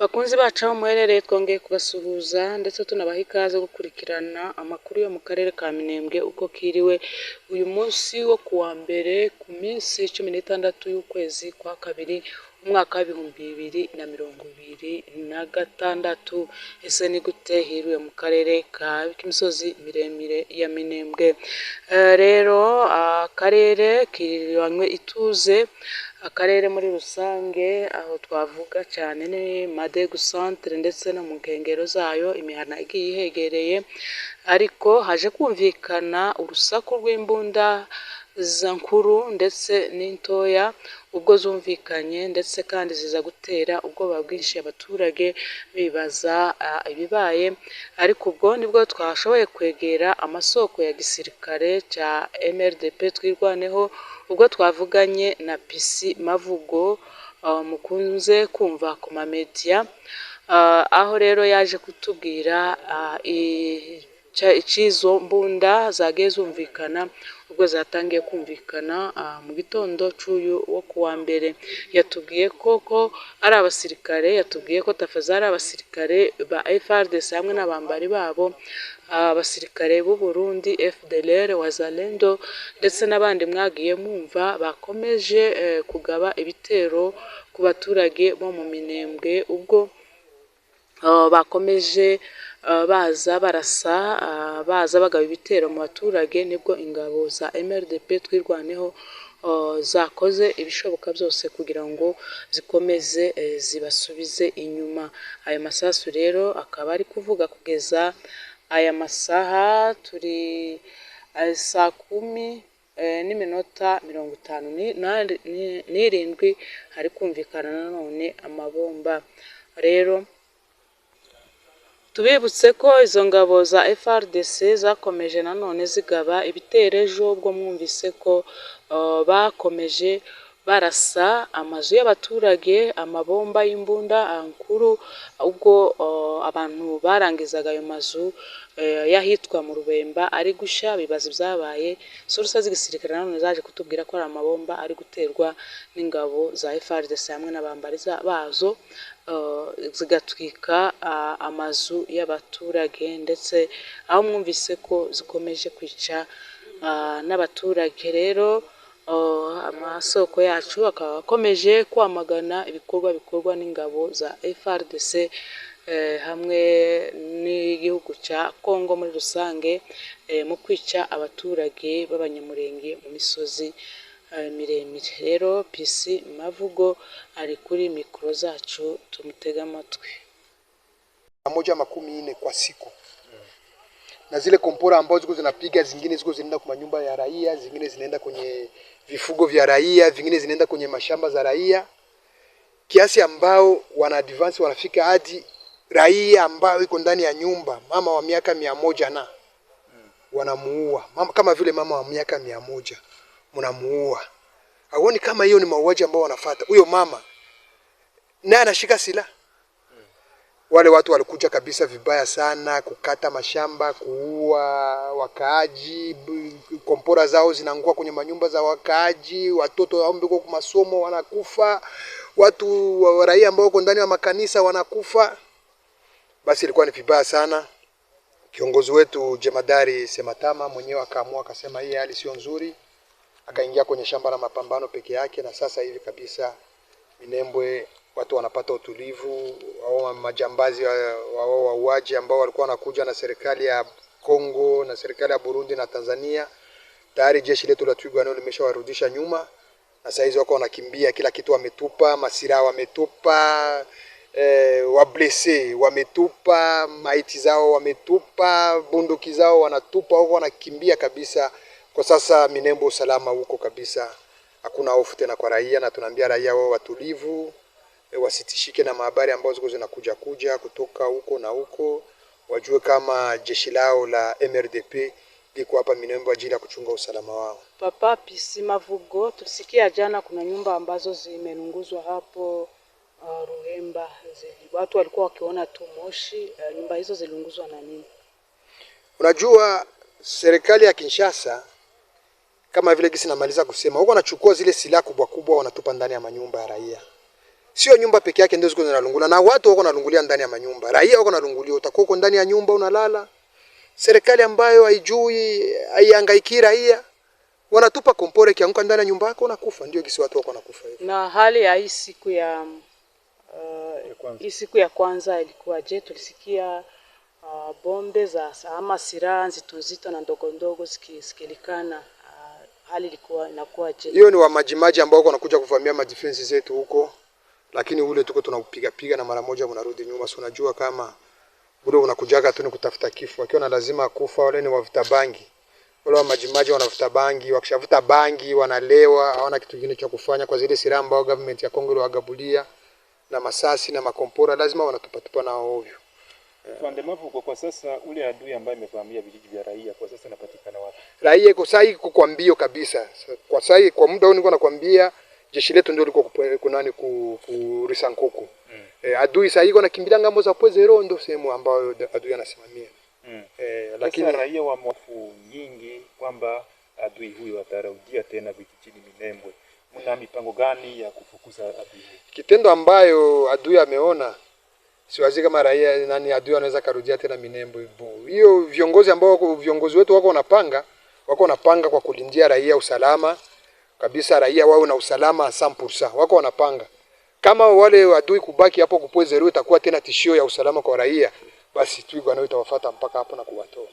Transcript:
Bakunzi bacu aho muherereye twongeye kubasuhuza ndetse tunabaha ikaze gukurikirana amakuru yo mu karere ka Minembwe uko kiriwe uyu munsi wo kuwa mbere ku minsi 16 y'ukwezi kwa kabiri umwaka wa 2026. Ese ni gute hiriwe mu karere ka k'imisozi miremire ya Minembwe? Rero akarere kirwanywe ituze, akarere muri rusange aho twavuga cyane ni Madegu centre ndetse no mu nkengero zayo imihana igiye ihegereye, ariko haje kumvikana urusaku rw'imbunda nkuru ndetse n'intoya ubwo zumvikanye, ndetse kandi ziza gutera ubwoba bwinshi abaturage bibaza ibibaye. Ariko ubwo nibwo twashoboye kwegera amasoko ya gisirikare cya MRDP twirwaneho, ubwo twavuganye na Pisi Mavugo mukunze kumva ku mamedia, aho rero yaje kutubwira icy'izo mbunda zagiye zumvikana ubwo zatangiye kumvikana mu gitondo cy'uyu wo kuwa mbere. Yatubwiye ko ari abasirikare, yatubwiye ko tafazari abasirikare ba FARDC hamwe n'abambari babo, abasirikare b'u Burundi FDLR Wazalendo ndetse n'abandi mwagiye mwumva bakomeje kugaba ibitero ku baturage bo mu Minembwe, ubwo bakomeje baza barasa baza bagaba ibitero mu baturage, nibwo ingabo za MRDP twirwaneho zakoze ibishoboka byose kugira ngo zikomeze zibasubize inyuma. Ayo masasu rero akaba ari kuvuga kugeza aya masaha turi saa 10:57 hari kumvikana nanone amabomba. Rero tubibutse ko izo ngabo za FARDC zakomeje nanone zigaba ibitero ejo, ubwo mwumvise ko bakomeje barasa amazu y'abaturage amabomba y'imbunda nkuru, ubwo abantu barangizaga ayo mazu yahitwa mu Rubemba ari gushya bibaza ibyabaye. Source z'igisirikare nanone zaje kutubwira ko ari amabomba ari guterwa n'ingabo za FARDC hamwe n'abambari bazo, zigatwika amazu y'abaturage, ndetse aho mwumvise ko zikomeje kwica n'abaturage. Rero amasoko yacu akaba akomeje kwamagana ibikorwa bikorwa n'ingabo za FARDC hamwe n'igihugu cya Congo muri rusange mu kwica abaturage b'abanyamurenge mu misozi miremire. Rero Pisi Mavugo ari kuri mikoro zacu, tumutega amatwi. 140 kwa siku na zile kompora ambazo ziko zinapiga, zingine ziko zinaenda kwa nyumba ya raia, zingine zinaenda kwenye vifugo vya raia, vingine zinaenda kwenye mashamba za raia, kiasi ambao wana advance wanafika hadi raia ambao iko ndani ya nyumba, mama wa miaka 100 na wanamuua. Mama kama vile mama wa miaka 100 mnamuua. Haoni kama hiyo ni mauaji ambao wanafuata? Huyo mama naye anashika silaha. Wale watu walikuja kabisa vibaya sana, kukata mashamba, kuua wakaaji, kompora zao zinangua kwenye manyumba za wakaaji, watoto wao kwa masomo wanakufa, watu wa raia ambao wako ndani ya makanisa wanakufa. Basi ilikuwa ni vibaya sana. Kiongozi wetu Jemadari Sematama mwenyewe akaamua akasema hii hali sio nzuri, akaingia kwenye shamba la mapambano peke yake, na sasa hivi kabisa Minembwe watu wanapata utulivu. Au majambazi wao wauaji ambao walikuwa wanakuja na serikali ya Kongo na serikali ya Burundi na Tanzania, tayari jeshi letu la Twirwaneho limeshawarudisha nyuma, na sasa hizo wako wanakimbia, kila kitu wametupa, masira wametupa, wablesse wametupa, maiti zao wametupa, bunduki zao wanatupa, wako wanakimbia kabisa. Kwa sasa Minembwe usalama huko kabisa, hakuna hofu tena kwa raia, na tunaambia raia wao watulivu, wasitishike na habari ambazo ziko zinakuja kutoka huko na huko, wajue kama jeshi lao la MRDP liko hapa Minembwe ajili ya kuchunga usalama wao. Papa Pisi Mavugo, tulisikia jana kuna nyumba ambazo zimenunguzwa hapo Ruhemba, watu walikuwa wakiona tu moshi. Nyumba hizo zilunguzwa na nini? Unajua serikali ya Kinshasa kama vile gisi namaliza kusema, wako wanachukua zile silaha kubwa kubwa wanatupa ndani ya manyumba ya raia. Sio nyumba peke yake ndio ziko zinalungula, na watu wako nalungulia ndani ya manyumba. Raia wako nalungulia, utakuwa uko ndani ya nyumba unalala. Serikali ambayo haijui, haihangaiki raia, wanatupa kompore kianguka ndani ya nyumba yako unakufa. Ndio kisi watu wako nakufa hivyo. Na hali ya hii siku ya kwanza ilikuwa je? Tulisikia bombe za ama silaha nzito na ndogo ndogo zikilikana. Hali ilikuwa inakuwa je? Hiyo ni wa majimaji ambao wanakuja kuvamia ma defense zetu huko, lakini ule tuko tunaupiga na mara moja unarudi nyuma. Si unajua kama ule unakujaga tu ni kutafuta kifo, akiwa na lazima kufa. Wale ni wavuta bangi, wale wa majimaji wanavuta bangi, wakishavuta bangi wanalewa, hawana kitu kingine cha kufanya. Kwa zile silaha ambao government ya Kongo wagabulia na masasi na makompora, lazima wanatupa na ovyo. Ndemavu kwa sasa ule adui ambaye amevamia vijiji vya raia kwa sasa anapatikana wapi? Raia iko sahi kwa mbio kabisa. Kwa sahi kwa muda huu niko nakwambia jeshi letu ndio liko kunani ku Risankuku. Adui sahi iko nakimbia ngambo za Pwezero, ndio sehemu ambayo adui anasimamia. Lakini raia wa mwafu nyingi kwamba adui huyu atarudia tena vijijini Minembwe. Mna mipango gani ya kufukuza adui? Kitendo ambayo adui ameona siwazi kama raia nani adui anaweza karudia tena Minembwe. Hiyo viongozi wetu wako wanapanga kwa kulindia raia usalama kabisa, raia wao na usalama 100%. Wako wanapanga kama wale adui kubaki hapo Kupwezero itakuwa tena tishio ya usalama kwa raia, basi Twigwa nayo itawafuata mpaka hapo na kuwatoa.